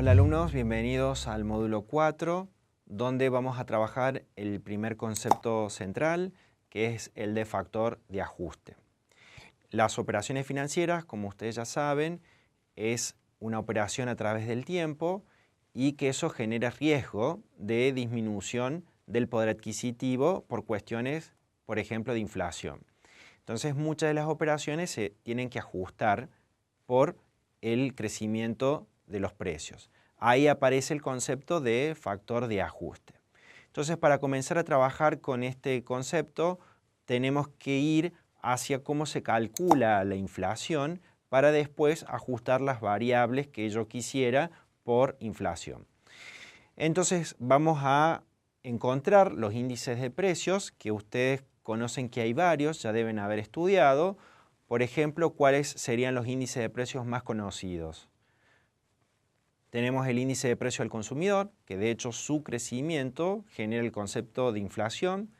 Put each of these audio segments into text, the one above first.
Hola alumnos, bienvenidos al módulo 4, donde vamos a trabajar el primer concepto central, que es el de factor de ajuste. Las operaciones financieras, como ustedes ya saben, es una operación a través del tiempo y que eso genera riesgo de disminución del poder adquisitivo por cuestiones, por ejemplo, de inflación. Entonces, muchas de las operaciones se tienen que ajustar por el crecimiento de los precios. Ahí aparece el concepto de factor de ajuste. Entonces, para comenzar a trabajar con este concepto, tenemos que ir hacia cómo se calcula la inflación para después ajustar las variables que yo quisiera por inflación. Entonces, vamos a encontrar los índices de precios, que ustedes conocen que hay varios, ya deben haber estudiado. Por ejemplo, ¿cuáles serían los índices de precios más conocidos? Tenemos el índice de precio al consumidor, que de hecho su crecimiento genera el concepto de inflación.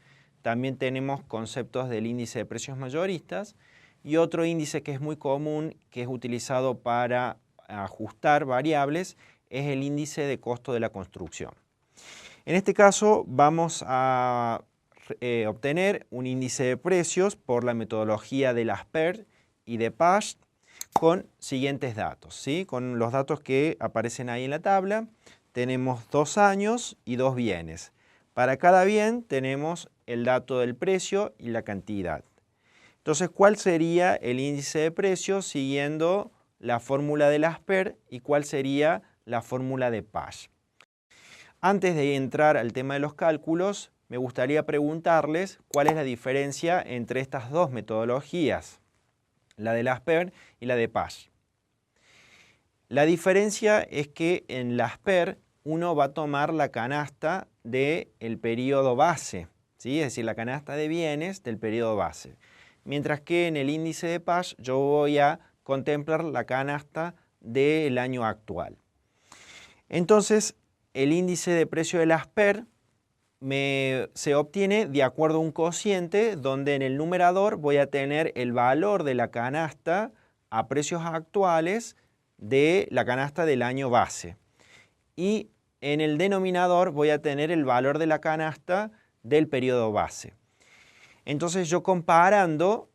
También tenemos conceptos del índice de precios mayoristas y otro índice que es muy común, que es utilizado para ajustar variables, es el índice de costo de la construcción. En este caso vamos a obtener un índice de precios por la metodología de Laspers y de Pasch con siguientes datos, ¿sí? Con los datos que aparecen ahí en la tabla. Tenemos 2 años y 2 bienes. Para cada bien tenemos el dato del precio y la cantidad. Entonces, ¿cuál sería el índice de precios siguiendo la fórmula de Laspers y cuál sería la fórmula de Pasch? Antes de entrar al tema de los cálculos, me gustaría preguntarles cuál es la diferencia entre estas dos metodologías, la de Laspers y la de Pasch. La diferencia es que en Laspers uno va a tomar la canasta del periodo base, ¿sí? Es decir, la canasta de bienes del periodo base. Mientras que en el índice de Pasch yo voy a contemplar la canasta del año actual. Entonces, el índice de precio de Laspers se obtiene de acuerdo a un cociente donde en el numerador voy a tener el valor de la canasta a precios actuales de la canasta del año base. Y en el denominador voy a tener el valor de la canasta del periodo base. Entonces yo comparando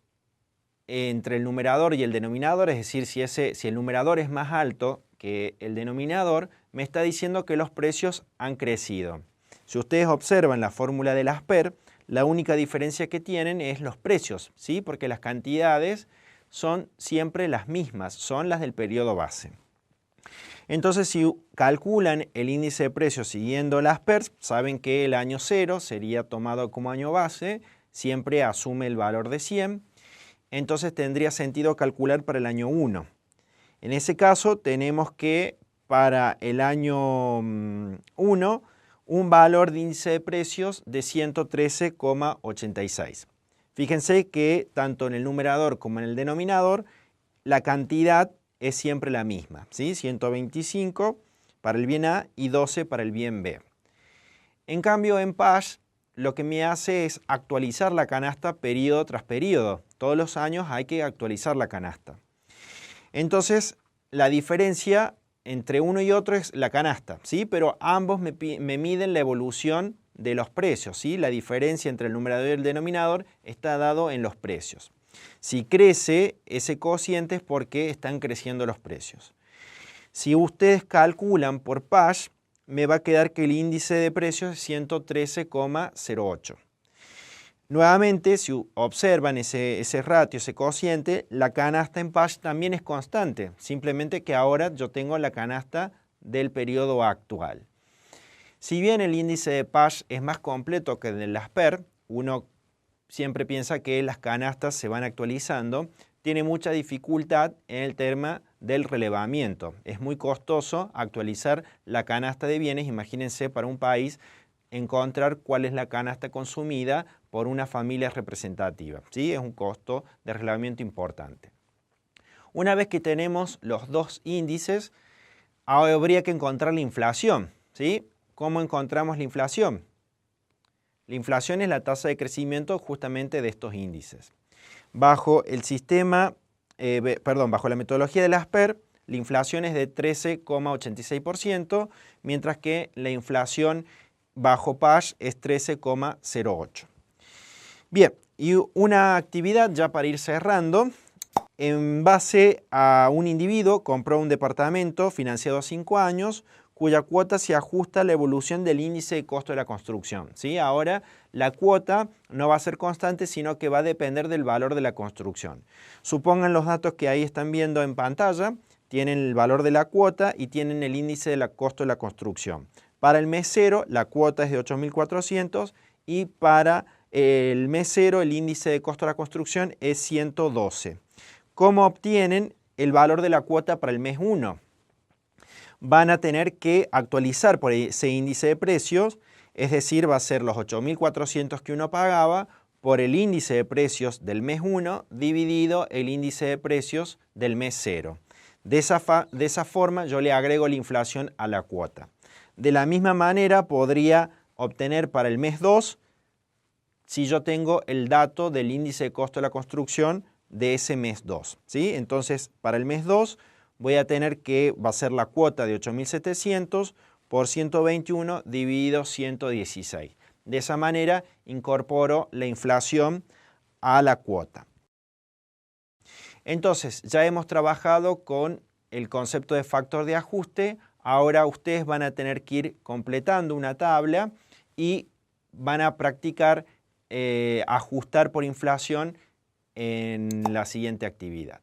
entre el numerador y el denominador, es decir, si el numerador es más alto que el denominador, me está diciendo que los precios han crecido. Si ustedes observan la fórmula de Laspers, la única diferencia que tienen es los precios, ¿sí? Porque las cantidades son siempre las mismas, son las del periodo base. Entonces, si calculan el índice de precios siguiendo Laspers, saben que el año 0 sería tomado como año base, siempre asume el valor de 100, entonces tendría sentido calcular para el año 1. En ese caso tenemos que para el año 1 un valor de índice de precios de 113,86. Fíjense que tanto en el numerador como en el denominador la cantidad es siempre la misma, ¿sí? 125 para el bien A y 12 para el bien B. En cambio en Pasch lo que me hace es actualizar la canasta periodo tras periodo. Todos los años hay que actualizar la canasta. Entonces la diferencia entre uno y otro es la canasta, ¿sí? Pero ambos me miden la evolución de los precios, ¿sí? La diferencia entre el numerador y el denominador está dado en los precios. Si crece ese cociente es porque están creciendo los precios. Si ustedes calculan por Pasch, me va a quedar que el índice de precios es 113,08. Nuevamente, si observan ese ratio, ese cociente, la canasta en Pasch también es constante, simplemente que ahora yo tengo la canasta del periodo actual. Si bien el índice de Pasch es más completo que el de Laspers, uno siempre piensa que las canastas se van actualizando, tiene mucha dificultad en el tema del relevamiento. Es muy costoso actualizar la canasta de bienes, imagínense para un país encontrar cuál es la canasta consumida por una familia representativa, ¿sí? Es un costo de relevamiento importante. Una vez que tenemos los dos índices, ahora habría que encontrar la inflación, ¿sí? ¿Cómo encontramos la inflación? La inflación es la tasa de crecimiento justamente de estos índices. Bajo el sistema, bajo la metodología de Laspers, la inflación es de 13,86%, mientras que la inflación bajo PAYS es 13,08%. Bien, y una actividad ya para ir cerrando. En base a un individuo compró un departamento financiado a 5 años, cuya cuota se ajusta a la evolución del índice de costo de la construcción, ¿sí? Ahora la cuota no va a ser constante, sino que va a depender del valor de la construcción. Supongan los datos que ahí están viendo en pantalla, tienen el valor de la cuota y tienen el índice de costo de la construcción. Para el mes 0 la cuota es de 8.400 y para el mes 0 el índice de costo de la construcción es 112. ¿Cómo obtienen el valor de la cuota para el mes 1? Van a tener que actualizar por ese índice de precios, es decir, va a ser los 8.400 que uno pagaba por el índice de precios del mes 1 dividido el índice de precios del mes 0. De esa forma yo le agrego la inflación a la cuota. De la misma manera podría obtener para el mes 2 si yo tengo el dato del índice de costo de la construcción de ese mes 2, ¿sí? Entonces, para el mes 2 voy a tener que va a ser la cuota de 8.700 por 121 dividido 116. De esa manera incorporo la inflación a la cuota. Entonces, ya hemos trabajado con el concepto de factor de ajuste. Ahora ustedes van a tener que ir completando una tabla y van a practicar ajustar por inflación en la siguiente actividad.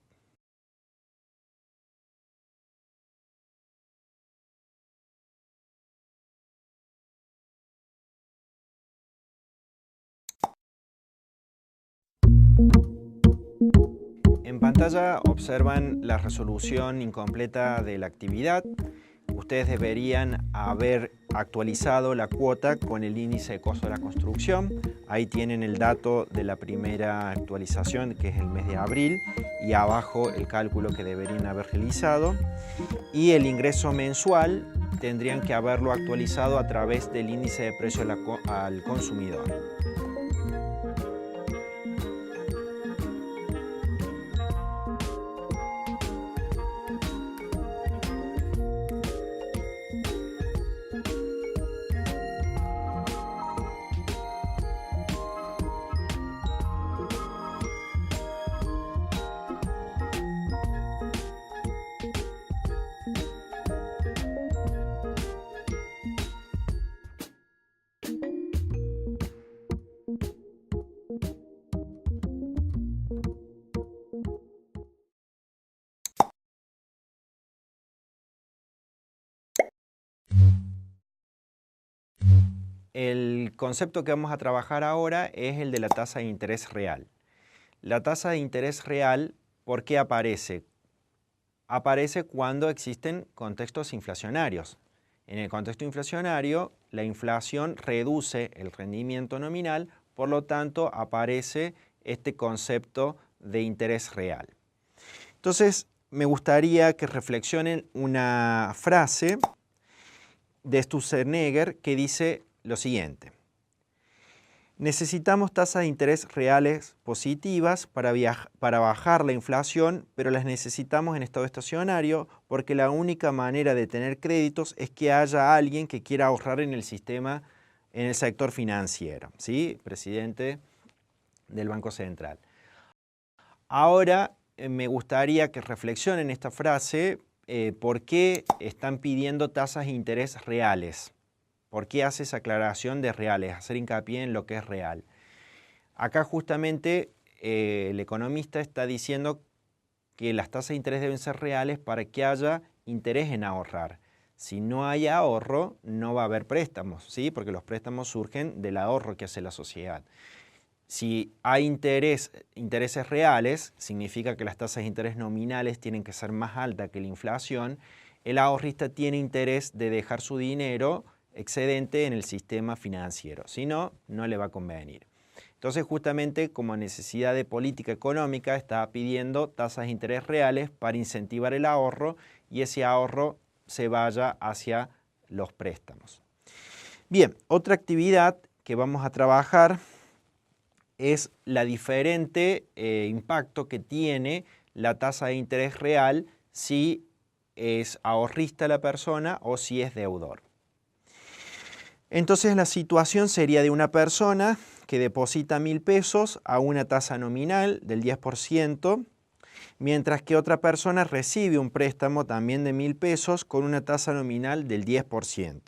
En pantalla observan la resolución incompleta de la actividad. Ustedes deberían haber actualizado la cuota con el índice de costo de la construcción. Ahí tienen el dato de la primera actualización, que es el mes de abril, y abajo el cálculo que deberían haber realizado. Y el ingreso mensual tendrían que haberlo actualizado a través del índice de precio al consumidor. El concepto que vamos a trabajar ahora es el de la tasa de interés real. La tasa de interés real, ¿por qué aparece? Aparece cuando existen contextos inflacionarios. En el contexto inflacionario, la inflación reduce el rendimiento nominal, por lo tanto aparece este concepto de interés real. Entonces, me gustaría que reflexionen una frase de Sturzenegger que dice lo siguiente: necesitamos tasas de interés reales positivas para bajar la inflación, pero las necesitamos en estado estacionario porque la única manera de tener créditos es que haya alguien que quiera ahorrar en el sistema, en el sector financiero, ¿sí? Presidente del Banco Central. Ahora me gustaría que reflexionen esta frase, ¿por qué están pidiendo tasas de interés reales? ¿Por qué hace esa aclaración de reales? Hacer hincapié en lo que es real. Acá justamente el economista está diciendo que las tasas de interés deben ser reales para que haya interés en ahorrar. Si no hay ahorro, no va a haber préstamos, ¿sí? Porque los préstamos surgen del ahorro que hace la sociedad. Si hay intereses reales, significa que las tasas de interés nominales tienen que ser más altas que la inflación. El ahorrista tiene interés de dejar su dinero excedente en el sistema financiero, si no, no le va a convenir. Entonces, justamente como necesidad de política económica, está pidiendo tasas de interés reales para incentivar el ahorro y ese ahorro se vaya hacia los préstamos. Bien, otra actividad que vamos a trabajar es la diferente impacto que tiene la tasa de interés real si es ahorrista la persona o si es deudor. Entonces la situación sería de una persona que deposita 1.000 pesos a una tasa nominal del 10%, mientras que otra persona recibe un préstamo también de 1.000 pesos con una tasa nominal del 10%.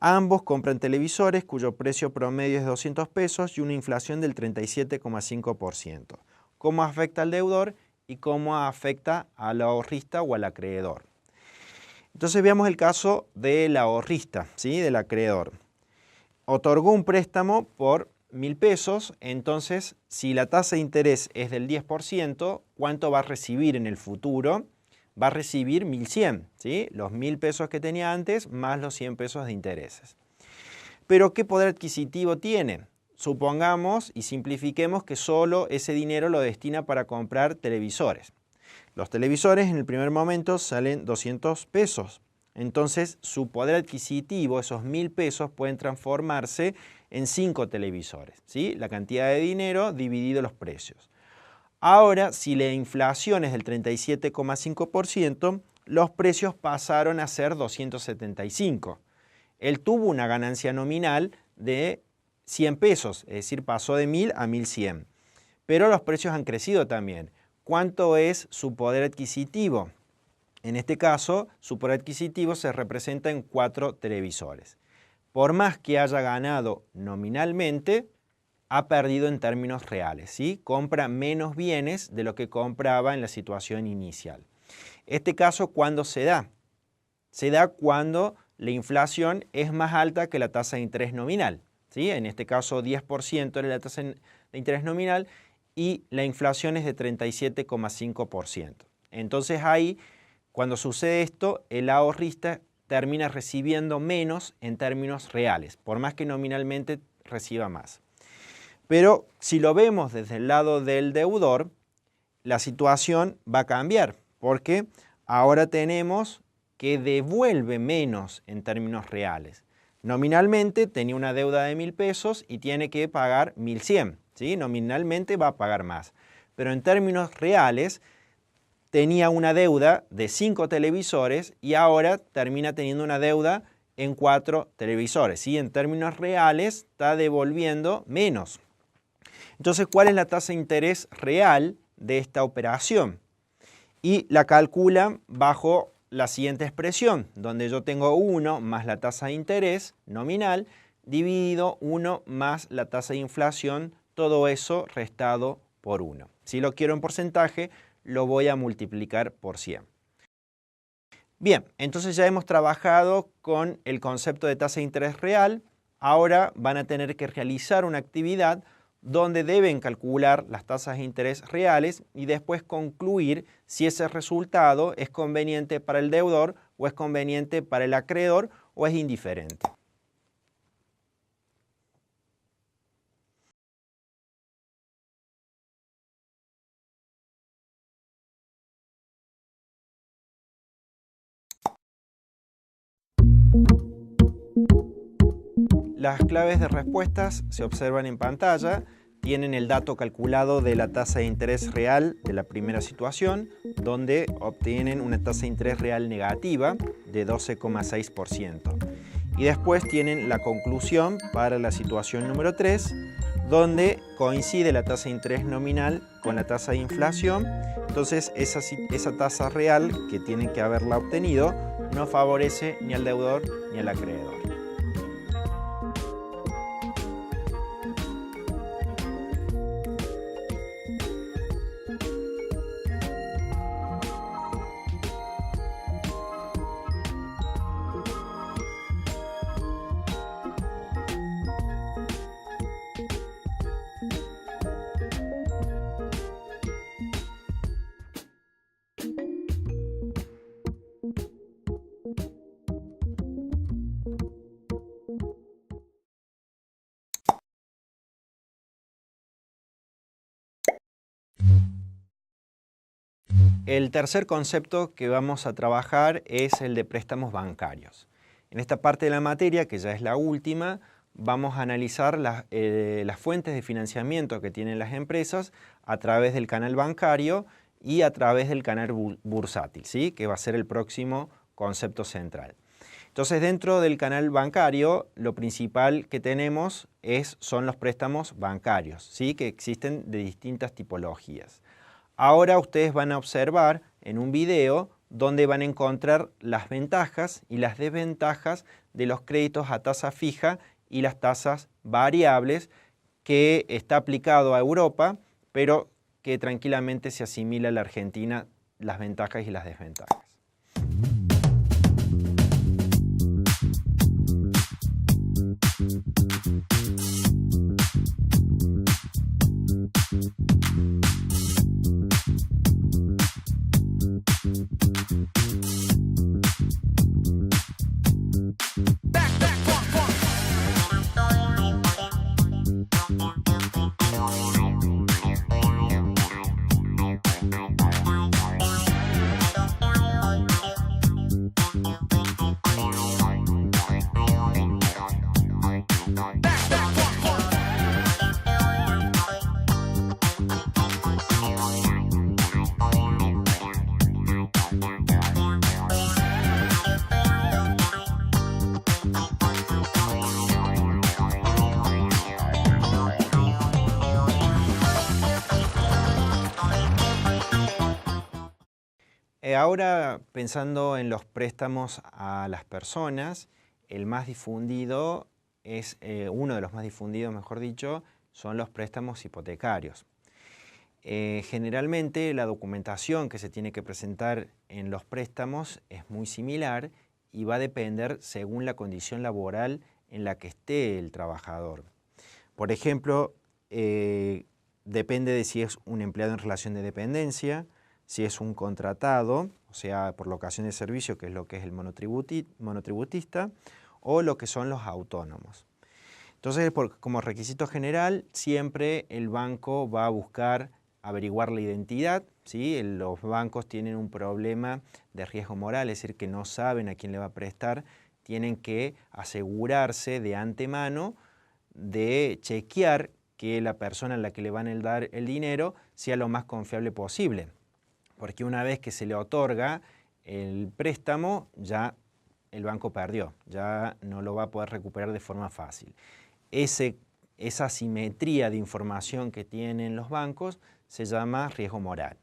Ambos compran televisores cuyo precio promedio es 200 pesos y una inflación del 37,5%. ¿Cómo afecta al deudor y cómo afecta al ahorrista o al acreedor? Entonces veamos el caso del ahorrista, ¿sí? Del acreedor. Otorgó un préstamo por 1.000 pesos, entonces si la tasa de interés es del 10%, ¿cuánto va a recibir en el futuro? Va a recibir 1.100, ¿sí? Los 1.000 pesos que tenía antes más los 100 pesos de intereses. Pero ¿qué poder adquisitivo tiene? Supongamos y simplifiquemos que solo ese dinero lo destina para comprar televisores. Los televisores en el primer momento salen 200 pesos. Entonces su poder adquisitivo, esos 1.000 pesos, pueden transformarse en 5 televisores, ¿sí? La cantidad de dinero dividido los precios. Ahora, si la inflación es del 37,5%, los precios pasaron a ser 275. Él tuvo una ganancia nominal de 100 pesos, es decir, pasó de 1.000 a 1.100. Pero los precios han crecido también. ¿Cuánto es su poder adquisitivo? En este caso, su poder adquisitivo se representa en 4 televisores. Por más que haya ganado nominalmente, ha perdido en términos reales, ¿sí? Compra menos bienes de lo que compraba en la situación inicial. Este caso, ¿cuándo se da? Se da cuando la inflación es más alta que la tasa de interés nominal, ¿sí? En este caso, 10% era la tasa de interés nominal y la inflación es de 37,5%. Entonces ahí, cuando sucede esto, el ahorrista termina recibiendo menos en términos reales, por más que nominalmente reciba más. Pero si lo vemos desde el lado del deudor, la situación va a cambiar, porque ahora tenemos que devuelve menos en términos reales. Nominalmente tenía una deuda de 1.000 pesos y tiene que pagar 1.100, ¿sí? Nominalmente va a pagar más, pero en términos reales tenía una deuda de 5 televisores y ahora termina teniendo una deuda en 4 televisores, ¿sí? En términos reales está devolviendo menos. Entonces, ¿cuál es la tasa de interés real de esta operación? Y la calculan bajo la siguiente expresión, donde yo tengo 1 más la tasa de interés nominal, dividido 1 más la tasa de inflación, todo eso restado por 1. Si lo quiero en porcentaje, lo voy a multiplicar por 100. Bien, entonces ya hemos trabajado con el concepto de tasa de interés real. Ahora van a tener que realizar una actividad donde deben calcular las tasas de interés reales y después concluir si ese resultado es conveniente para el deudor o es conveniente para el acreedor o es indiferente. Las claves de respuestas se observan en pantalla, tienen el dato calculado de la tasa de interés real de la primera situación, donde obtienen una tasa de interés real negativa de 12,6%. Y después tienen la conclusión para la situación número 3, donde coincide la tasa de interés nominal con la tasa de inflación. Entonces esa tasa real que tienen que haberla obtenido no favorece ni al deudor ni al acreedor. El tercer concepto que vamos a trabajar es el de préstamos bancarios. En esta parte de la materia, que ya es la última, vamos a analizar las fuentes de financiamiento que tienen las empresas a través del canal bancario y a través del canal bursátil, ¿sí? Que va a ser el próximo concepto central. Entonces, dentro del canal bancario, lo principal que tenemos son los préstamos bancarios, ¿sí? Que existen de distintas tipologías. Ahora ustedes van a observar en un video donde van a encontrar las ventajas y las desventajas de los créditos a tasa fija y las tasas variables que está aplicado a Europa, pero que tranquilamente se asimila a la Argentina, las ventajas y las desventajas. Ahora, pensando en los préstamos a las personas, el más difundido es, uno de los más difundidos, mejor dicho, son los préstamos hipotecarios. Generalmente la documentación que se tiene que presentar en los préstamos es muy similar y va a depender según la condición laboral en la que esté el trabajador. Por ejemplo, depende de si es un empleado en relación de dependencia, si es un contratado, o sea, por locación de servicio, que es lo que es el monotributista, o lo que son los autónomos. Entonces, como requisito general, siempre el banco va a buscar averiguar la identidad, ¿sí? Los bancos tienen un problema de riesgo moral, es decir, que no saben a quién le va a prestar, tienen que asegurarse de antemano de chequear que la persona a la que le van a dar el dinero sea lo más confiable posible. Porque una vez que se le otorga el préstamo, ya el banco perdió, ya no lo va a poder recuperar de forma fácil. Esa simetría de información que tienen los bancos se llama riesgo moral.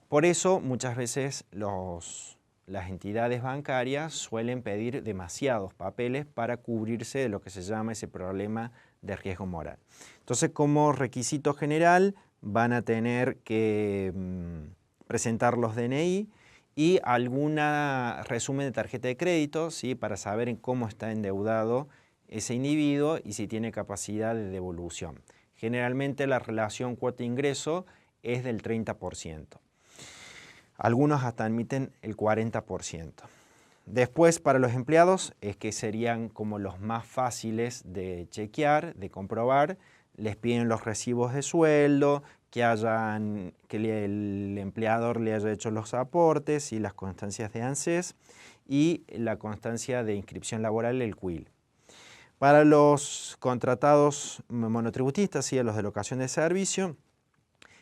Por eso muchas veces las entidades bancarias suelen pedir demasiados papeles para cubrirse de lo que se llama ese problema de riesgo moral. Entonces, como requisito general van a tener que presentar los DNI y algún resumen de tarjeta de crédito, ¿sí? Para saber en cómo está endeudado ese individuo y si tiene capacidad de devolución. Generalmente la relación cuota-ingreso es del 30%. Algunos hasta admiten el 40%. Después, para los empleados, es que serían como los más fáciles de chequear, de comprobar. Les piden los recibos de sueldo, que el empleador le haya hecho los aportes y las constancias de ANSES y la constancia de inscripción laboral, el CUIL. Para los contratados monotributistas y a los de locación de servicio,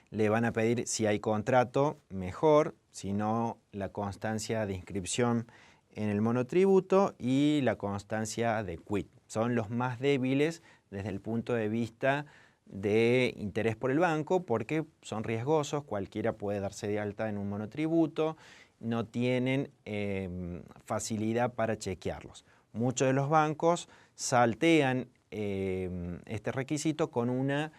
le van a pedir, si hay contrato, mejor, si no, la constancia de inscripción en el monotributo y la constancia de quit. Son los más débiles desde el punto de vista de interés por el banco porque son riesgosos, cualquiera puede darse de alta en un monotributo, no tienen facilidad para chequearlos. Muchos de los bancos saltean este requisito con una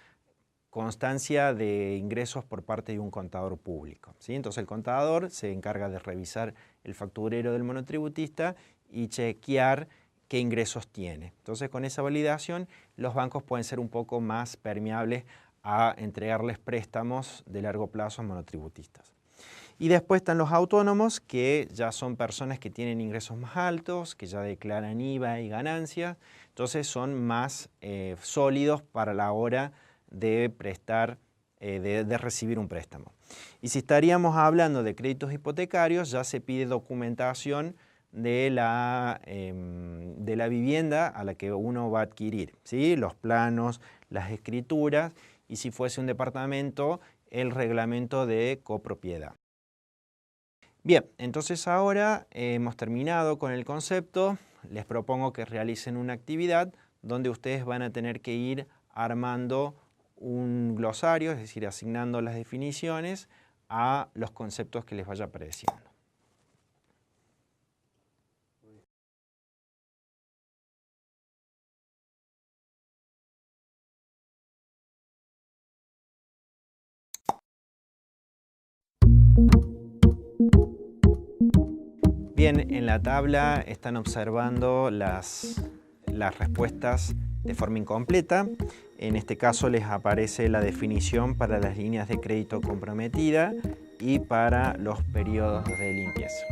constancia de ingresos por parte de un contador público, ¿sí? Entonces el contador se encarga de revisar el facturero del monotributista y chequear qué ingresos tiene. Entonces con esa validación los bancos pueden ser un poco más permeables a entregarles préstamos de largo plazo a monotributistas. Y después están los autónomos, que ya son personas que tienen ingresos más altos, que ya declaran IVA y ganancias, entonces son más sólidos para la hora de prestar, de recibir un préstamo. Y si estaríamos hablando de créditos hipotecarios, ya se pide documentación de la vivienda a la que uno va a adquirir, ¿sí? Los planos, las escrituras, y si fuese un departamento, el reglamento de copropiedad. Bien, entonces ahora hemos terminado con el concepto. Les propongo que realicen una actividad donde ustedes van a tener que ir armando un glosario, es decir, asignando las definiciones a los conceptos que les vaya apareciendo. Bien, en la tabla están observando las respuestas de forma incompleta. En este caso les aparece la definición para las líneas de crédito comprometida y para los periodos de limpieza.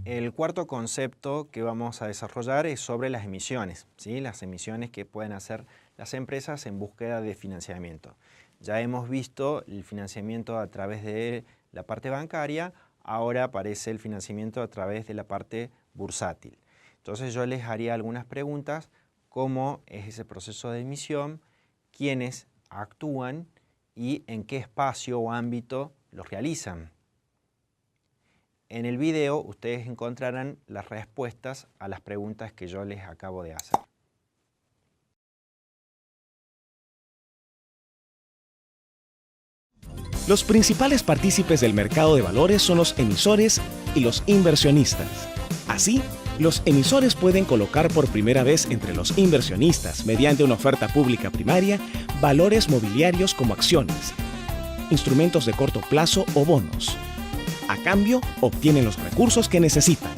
El cuarto concepto que vamos a desarrollar es sobre las emisiones, ¿sí? Las emisiones que pueden hacer las empresas en búsqueda de financiamiento. Ya hemos visto el financiamiento a través de la parte bancaria, ahora aparece el financiamiento a través de la parte bursátil. Entonces yo les haría algunas preguntas, cómo es ese proceso de emisión, quiénes actúan y en qué espacio o ámbito los realizan. En el video ustedes encontrarán las respuestas a las preguntas que yo les acabo de hacer. Los principales partícipes del mercado de valores son los emisores y los inversionistas. Así, los emisores pueden colocar por primera vez entre los inversionistas, mediante una oferta pública primaria, valores mobiliarios como acciones, instrumentos de corto plazo o bonos. A cambio, obtienen los recursos que necesitan.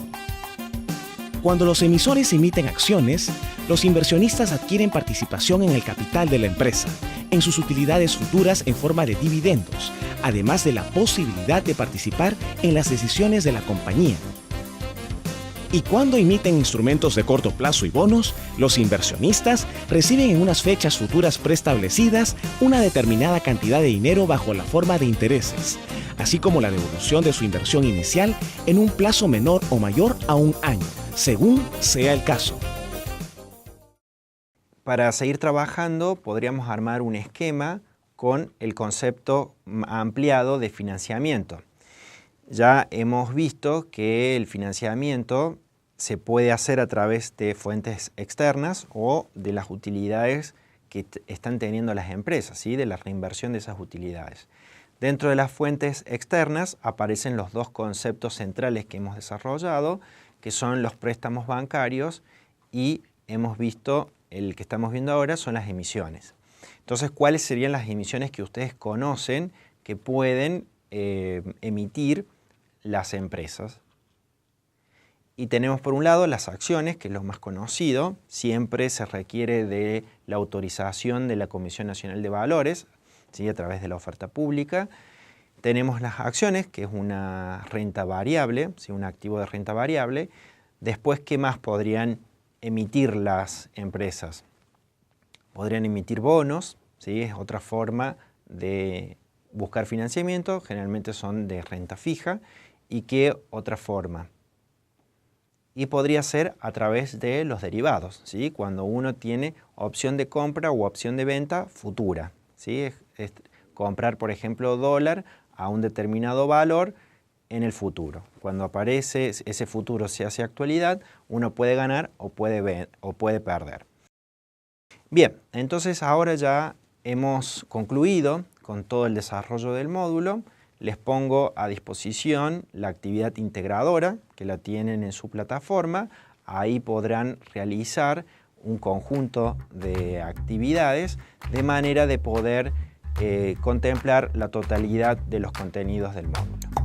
Cuando los emisores emiten acciones, los inversionistas adquieren participación en el capital de la empresa, en sus utilidades futuras en forma de dividendos, además de la posibilidad de participar en las decisiones de la compañía. Y cuando emiten instrumentos de corto plazo y bonos, los inversionistas reciben en unas fechas futuras preestablecidas una determinada cantidad de dinero bajo la forma de intereses, así como la devolución de su inversión inicial en un plazo menor o mayor a un año, según sea el caso. Para seguir trabajando, podríamos armar un esquema con el concepto ampliado de financiamiento. Ya hemos visto que el financiamiento se puede hacer a través de fuentes externas o de las utilidades que están teniendo las empresas, ¿sí? De la reinversión de esas utilidades. Dentro de las fuentes externas aparecen los dos conceptos centrales que hemos desarrollado, que son los préstamos bancarios y hemos visto, el que estamos viendo ahora, son las emisiones. Entonces, ¿cuáles serían las emisiones que ustedes conocen que pueden emitir las empresas? Y tenemos por un lado las acciones, que es lo más conocido. Siempre se requiere de la autorización de la Comisión Nacional de Valores, ¿sí? A través de la oferta pública. Tenemos las acciones, que es una renta variable, ¿sí? Un activo de renta variable. Después, ¿qué más podrían emitir las empresas? Podrían emitir bonos, ¿sí? Es otra forma de buscar financiamiento, generalmente son de renta fija. ¿Y qué otra forma? Y podría ser a través de los derivados, ¿sí? Cuando uno tiene opción de compra u opción de venta futura, ¿sí? Es comprar, por ejemplo, dólar a un determinado valor en el futuro. Cuando aparece ese futuro, se hace actualidad, uno puede ganar o puede perder. Bien, entonces ahora ya hemos concluido con todo el desarrollo del módulo. Les pongo a disposición la actividad integradora, que la tienen en su plataforma. ahí podrán realizar un conjunto de actividades de manera de poder contemplar la totalidad de los contenidos del módulo.